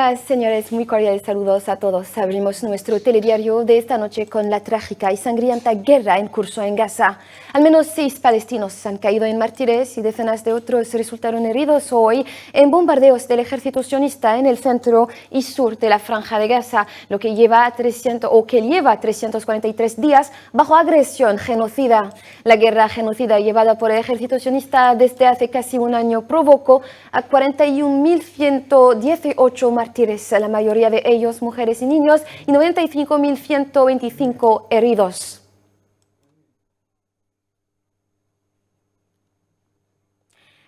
días, señores, muy cordiales saludos a todos. Abrimos nuestro telediario de esta noche con la trágica y sangrienta guerra en curso en Gaza. Al menos 6 palestinos han caído en mártires y decenas de otros resultaron heridos hoy en bombardeos del ejército sionista en el centro y sur de la franja de Gaza, lo que lleva 343 días bajo agresión genocida. La guerra genocida llevada por el ejército sionista desde hace casi un año provocó a 41.118 mártires, la mayoría de ellos mujeres y niños, y 95.125 heridos.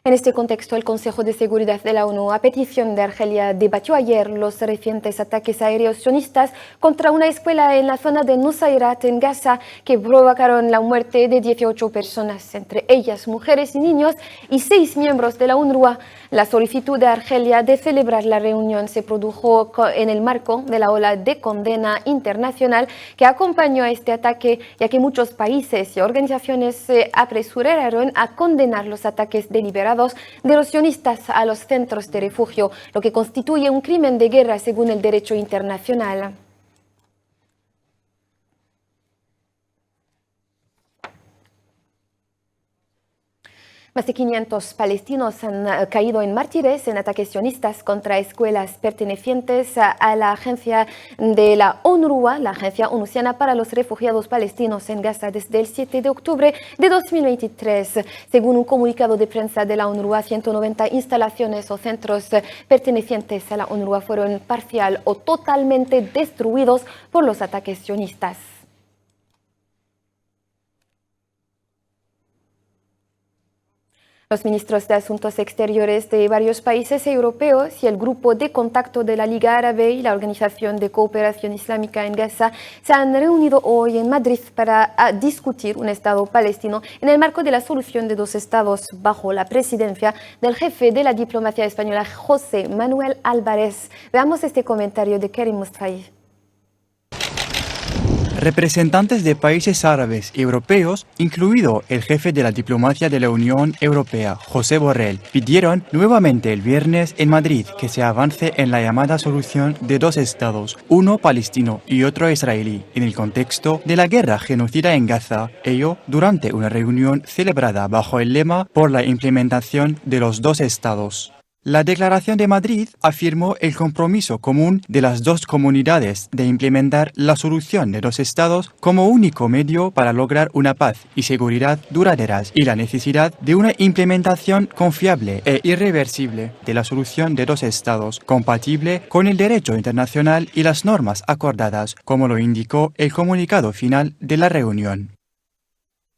En este contexto, el Consejo de Seguridad de la ONU, a petición de Argelia, debatió ayer los recientes ataques aéreos sionistas contra una escuela en la zona de Nusayrat, en Gaza, que provocaron la muerte de 18 personas, entre ellas mujeres y niños, y 6 miembros de la UNRWA. La solicitud de Argelia de celebrar la reunión se produjo en el marco de la ola de condena internacional que acompañó a este ataque, ya que muchos países y organizaciones se apresuraron a condenar los ataques deliberados de los sionistas a los centros de refugio, lo que constituye un crimen de guerra según el derecho internacional. Más de 500 palestinos han caído en mártires en ataques sionistas contra escuelas pertenecientes a la agencia de la UNRWA, la Agencia Onusiana para los Refugiados Palestinos en Gaza, desde el 7 de octubre de 2023. Según un comunicado de prensa de la UNRWA, 190 instalaciones o centros pertenecientes a la UNRWA fueron parcial o totalmente destruidos por los ataques sionistas. Los ministros de Asuntos Exteriores de varios países europeos y el Grupo de Contacto de la Liga Árabe y la Organización de Cooperación Islámica en Gaza se han reunido hoy en Madrid para discutir un Estado palestino en el marco de la solución de 2 estados bajo la presidencia del jefe de la diplomacia española, José Manuel Álvarez. Veamos este comentario de Karim Mustafay. Representantes de países árabes y europeos, incluido el jefe de la diplomacia de la Unión Europea, José Borrell, pidieron nuevamente el viernes en Madrid que se avance en la llamada solución de 2 estados, uno palestino y otro israelí, en el contexto de la guerra genocida en Gaza, ello durante una reunión celebrada bajo el lema por la implementación de los 2 estados. La Declaración de Madrid afirmó el compromiso común de las 2 comunidades de implementar la solución de 2 estados como único medio para lograr una paz y seguridad duraderas y la necesidad de una implementación confiable e irreversible de la solución de 2 estados, compatible con el derecho internacional y las normas acordadas, como lo indicó el comunicado final de la reunión.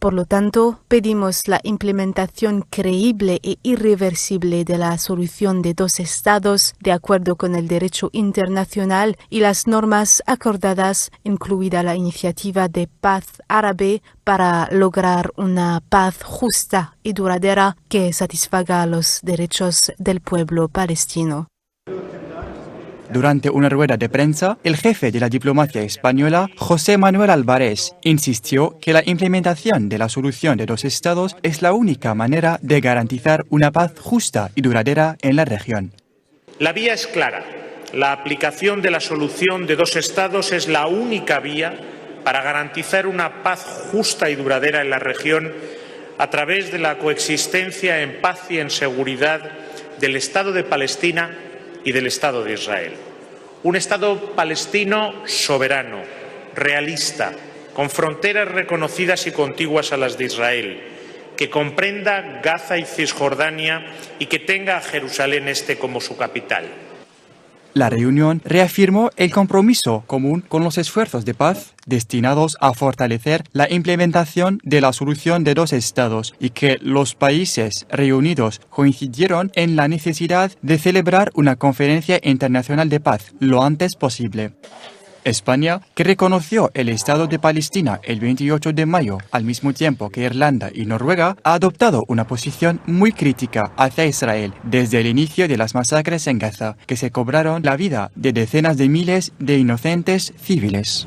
Por lo tanto, pedimos la implementación creíble e irreversible de la solución de 2 estados de acuerdo con el derecho internacional y las normas acordadas, incluida la iniciativa de paz árabe, para lograr una paz justa y duradera que satisfaga los derechos del pueblo palestino. Durante una rueda de prensa, el jefe de la diplomacia española, José Manuel Álvarez, insistió que la implementación de la solución de 2 estados es la única manera de garantizar una paz justa y duradera en la región. La vía es clara. La aplicación de la solución de 2 estados es la única vía para garantizar una paz justa y duradera en la región a través de la coexistencia en paz y en seguridad del Estado de Palestina y del Estado de Israel. Un Estado palestino soberano, realista, con fronteras reconocidas y contiguas a las de Israel, que comprenda Gaza y Cisjordania y que tenga a Jerusalén Este como su capital. La reunión reafirmó el compromiso común con los esfuerzos de paz destinados a fortalecer la implementación de la solución de 2 estados y que los países reunidos coincidieron en la necesidad de celebrar una conferencia internacional de paz lo antes posible. España, que reconoció el Estado de Palestina el 28 de mayo, al mismo tiempo que Irlanda y Noruega, ha adoptado una posición muy crítica hacia Israel desde el inicio de las masacres en Gaza, que se cobraron la vida de decenas de miles de inocentes civiles.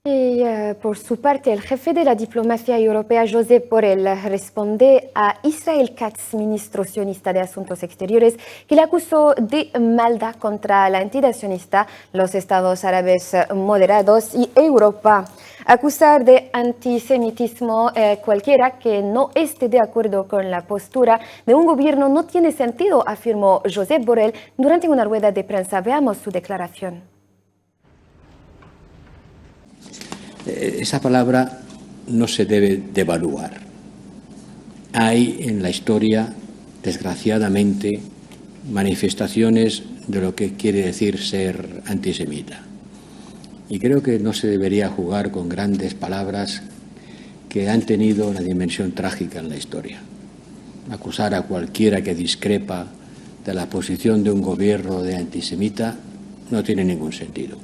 Y Por su parte, el jefe de la diplomacia europea, Josep Borrell, responde a Israel Katz, ministro sionista de Asuntos Exteriores, que le acusó de maldad contra la entidad sionista, los Estados Árabes Moderados y Europa. Acusar de antisemitismo cualquiera que no esté de acuerdo con la postura de un gobierno no tiene sentido, afirmó Josep Borrell durante una rueda de prensa. Veamos su declaración. Esa palabra no se debe devaluar. Hay en la historia, desgraciadamente, manifestaciones de lo que quiere decir ser antisemita. Y creo que no se debería jugar con grandes palabras que han tenido una dimensión trágica en la historia. Acusar a cualquiera que discrepa de la posición de un gobierno de antisemita no tiene ningún sentido.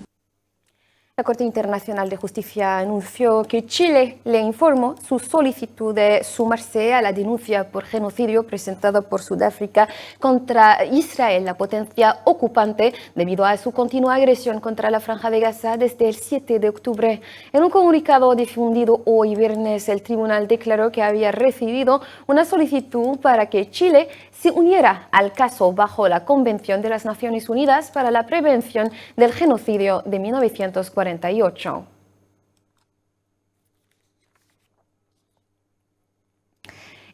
La Corte Internacional de Justicia anunció que Chile le informó su solicitud de sumarse a la denuncia por genocidio presentada por Sudáfrica contra Israel, la potencia ocupante, debido a su continua agresión contra la Franja de Gaza desde el 7 de octubre. En un comunicado difundido hoy viernes, el tribunal declaró que había recibido una solicitud para que Chile se uniera al caso bajo la Convención de las Naciones Unidas para la Prevención del Genocidio de 1948.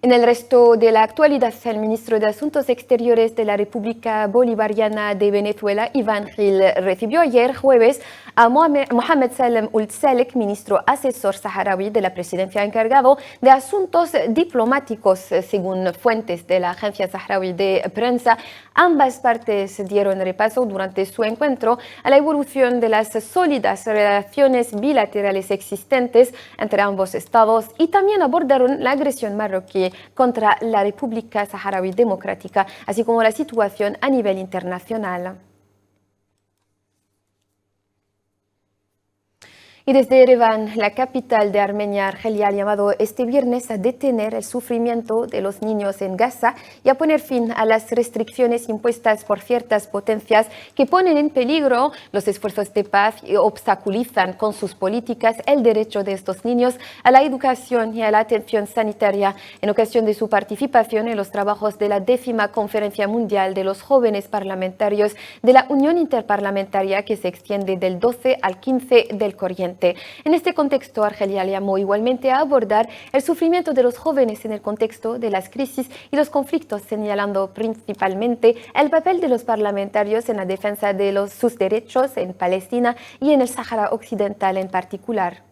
En el resto de la actualidad, el ministro de Asuntos Exteriores de la República Bolivariana de Venezuela, Iván Gil, recibió ayer jueves a Mohamed Salem Ould Salek, ministro asesor saharaui de la presidencia encargado de asuntos diplomáticos. Según fuentes de la agencia saharaui de prensa, ambas partes dieron repaso durante su encuentro a la evolución de las sólidas relaciones bilaterales existentes entre ambos estados y también abordaron la agresión marroquí contra la República Saharaui Democrática, así como la situación a nivel internacional. Y desde Ereván, la capital de Armenia, Argelia ha llamado este viernes a detener el sufrimiento de los niños en Gaza y a poner fin a las restricciones impuestas por ciertas potencias que ponen en peligro los esfuerzos de paz y obstaculizan con sus políticas el derecho de estos niños a la educación y a la atención sanitaria. En ocasión de su participación en los trabajos de la 10ª Conferencia Mundial de los Jóvenes Parlamentarios de la Unión Interparlamentaria, que se extiende del 12 al 15 del corriente. En este contexto, Argelia llamó igualmente a abordar el sufrimiento de los jóvenes en el contexto de las crisis y los conflictos, señalando principalmente el papel de los parlamentarios en la defensa de sus derechos en Palestina y en el Sáhara Occidental en particular.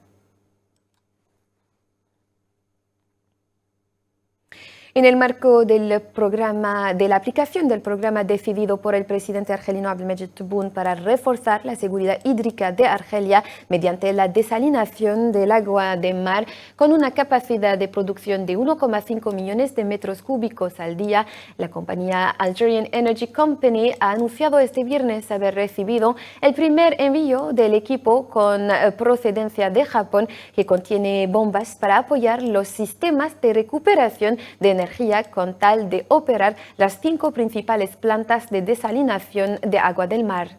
En el marco de la aplicación del programa decidido por el presidente argelino Abdelmejid Tebboune para reforzar la seguridad hídrica de Argelia mediante la desalinación del agua de mar con una capacidad de producción de 1,5 millones de metros cúbicos al día, la compañía Algerian Energy Company ha anunciado este viernes haber recibido el primer envío del equipo con procedencia de Japón, que contiene bombas para apoyar los sistemas de recuperación de energía con tal de operar las 5 principales plantas de desalinación de agua del mar.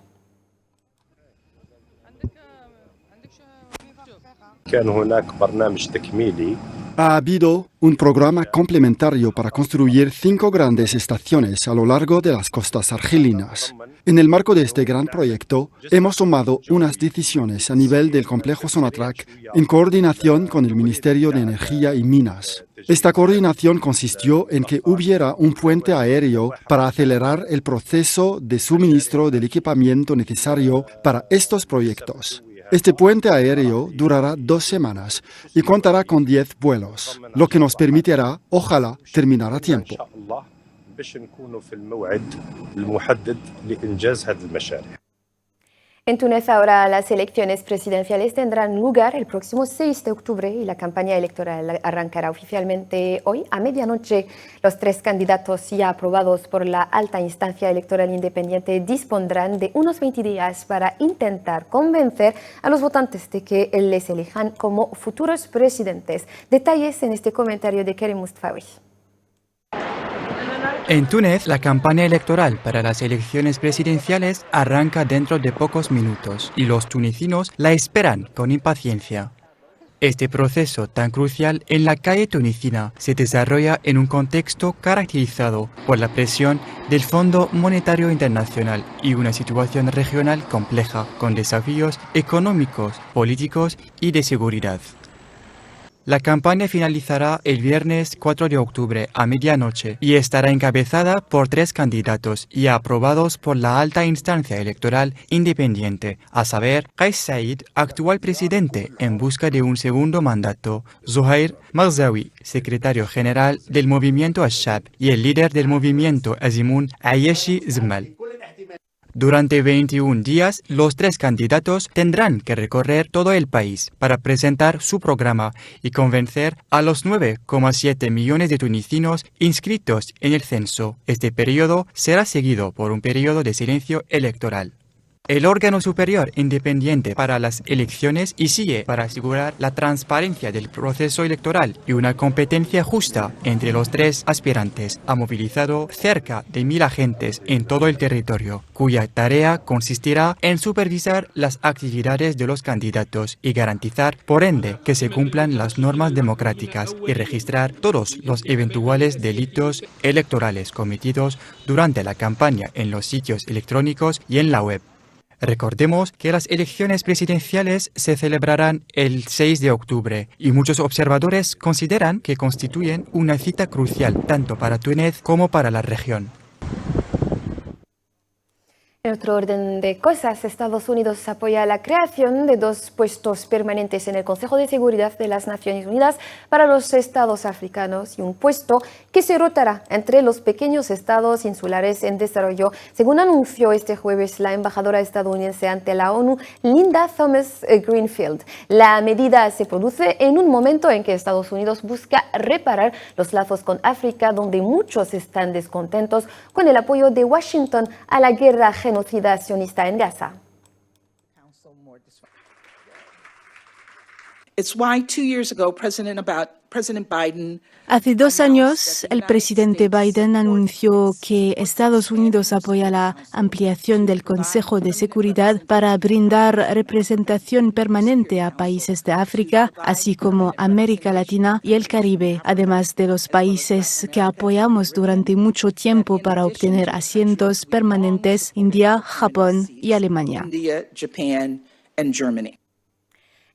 Ha habido un programa complementario para construir 5 grandes estaciones a lo largo de las costas argelinas. En el marco de este gran proyecto, hemos tomado unas decisiones a nivel del complejo Sonatrach en coordinación con el Ministerio de Energía y Minas. Esta coordinación consistió en que hubiera un puente aéreo para acelerar el proceso de suministro del equipamiento necesario para estos proyectos. Este puente aéreo durará 2 semanas y contará con 10 vuelos, lo que nos permitirá, ojalá, terminar a tiempo. En Túnez ahora las elecciones presidenciales tendrán lugar el próximo 6 de octubre y la campaña electoral arrancará oficialmente hoy a medianoche. Los 3 candidatos ya aprobados por la alta instancia electoral independiente dispondrán de unos 20 días para intentar convencer a los votantes de que les elijan como futuros presidentes. Detalles en este comentario de Kerem Mustafawi. En Túnez, la campaña electoral para las elecciones presidenciales arranca dentro de pocos minutos y los tunecinos la esperan con impaciencia. Este proceso tan crucial en la calle tunecina se desarrolla en un contexto caracterizado por la presión del Fondo Monetario Internacional y una situación regional compleja con desafíos económicos, políticos y de seguridad. La campaña finalizará el viernes 4 de octubre a medianoche y estará encabezada por 3 candidatos y aprobados por la alta instancia electoral independiente, a saber, Qais Said, actual presidente en busca de un segundo mandato, Zuhair Marzawi, secretario general del movimiento Ashab y el líder del movimiento Azimun Ayeshi Zmal. Durante 21 días, los 3 candidatos tendrán que recorrer todo el país para presentar su programa y convencer a los 9,7 millones de tunecinos inscritos en el censo. Este periodo será seguido por un periodo de silencio electoral. El órgano superior independiente para las elecciones y sigue para asegurar la transparencia del proceso electoral y una competencia justa entre los 3 aspirantes. Ha movilizado cerca de 1.000 agentes en todo el territorio, cuya tarea consistirá en supervisar las actividades de los candidatos y garantizar, por ende, que se cumplan las normas democráticas y registrar todos los eventuales delitos electorales cometidos durante la campaña en los sitios electrónicos y en la web. Recordemos que las elecciones presidenciales se celebrarán el 6 de octubre y muchos observadores consideran que constituyen una cita crucial tanto para Túnez como para la región. En otro orden de cosas, Estados Unidos apoya la creación de 2 puestos permanentes en el Consejo de Seguridad de las Naciones Unidas para los estados africanos y un puesto que se rotará entre los pequeños estados insulares en desarrollo, según anunció este jueves la embajadora estadounidense ante la ONU, Linda Thomas-Greenfield. La medida se produce en un momento en que Estados Unidos busca reparar los lazos con África, donde muchos están descontentos con el apoyo de Washington a la guerra genocida sionista en Gaza. Hace 2 años, el presidente Biden anunció que Estados Unidos apoya la ampliación del Consejo de Seguridad para brindar representación permanente a países de África, así como América Latina y el Caribe, además de los países que apoyamos durante mucho tiempo para obtener asientos permanentes: India, Japón y Alemania.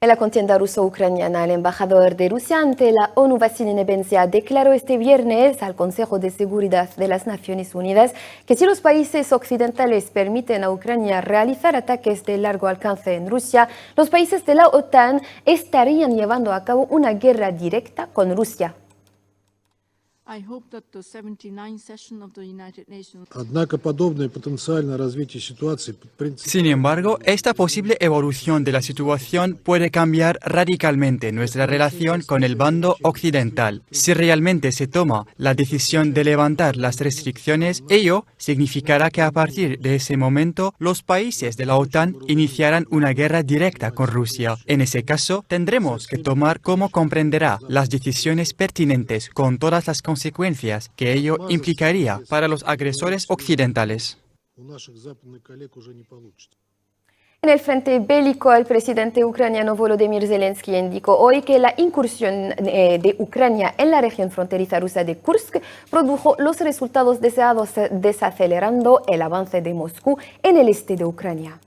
En la contienda ruso-ucraniana, el embajador de Rusia ante la ONU, Vasily Nebensia, declaró este viernes al Consejo de Seguridad de las Naciones Unidas que si los países occidentales permiten a Ucrania realizar ataques de largo alcance en Rusia, los países de la OTAN estarían llevando a cabo una guerra directa con Rusia. Sin embargo, esta posible evolución de la situación puede cambiar radicalmente nuestra relación con el bando occidental. Si realmente se toma la decisión de levantar las restricciones, ello significará que a partir de ese momento los países de la OTAN iniciarán una guerra directa con Rusia. En ese caso, tendremos que tomar, como comprenderá, las decisiones pertinentes con todas las consecuencias que ello implicaría para los agresores occidentales. En el frente bélico, el presidente ucraniano Volodymyr Zelensky indicó hoy que la incursión de Ucrania en la región fronteriza rusa de Kursk produjo los resultados deseados, desacelerando el avance de Moscú en el este de Ucrania.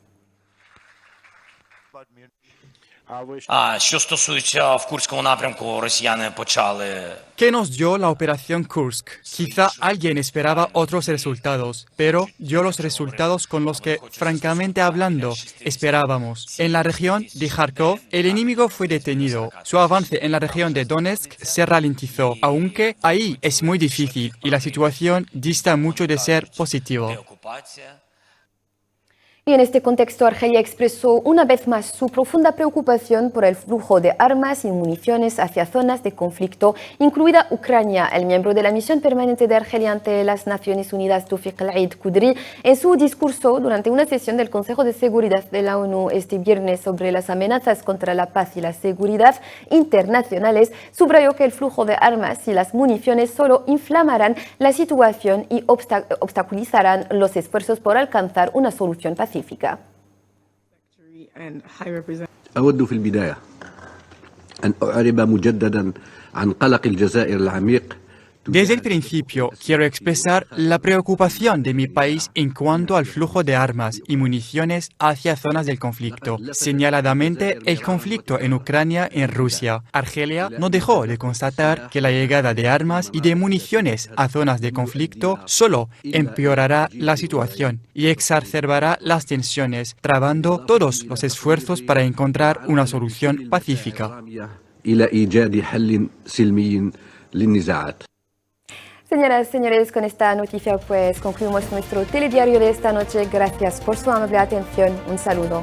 ¿Qué nos dio la operación Kursk? Quizá alguien esperaba otros resultados, pero dio los resultados con los que, francamente hablando, esperábamos. En la región de Kharkov, el enemigo fue detenido. Su avance en la región de Donetsk se ralentizó, aunque ahí es muy difícil y la situación dista mucho de ser positiva. Y en este contexto, Argelia expresó una vez más su profunda preocupación por el flujo de armas y municiones hacia zonas de conflicto, incluida Ucrania. El miembro de la misión permanente de Argelia ante las Naciones Unidas, Tawfiq El-Eid Qudri, en su discurso durante una sesión del Consejo de Seguridad de la ONU este viernes sobre las amenazas contra la paz y la seguridad internacionales, subrayó que el flujo de armas y las municiones solo inflamarán la situación y obstaculizarán los esfuerzos por alcanzar una solución pacífica. أود في البداية أن أعرب مجددا عن قلق الجزائر العميق. Desde el principio quiero expresar la preocupación de mi país en cuanto al flujo de armas y municiones hacia zonas del conflicto, señaladamente el conflicto en Ucrania y en Rusia. Argelia no dejó de constatar que la llegada de armas y de municiones a zonas de conflicto solo empeorará la situación y exacerbará las tensiones, trabando todos los esfuerzos para encontrar una solución pacífica. Señoras y señores, con esta noticia pues concluimos nuestro telediario de esta noche. Gracias por su amable atención. Un saludo.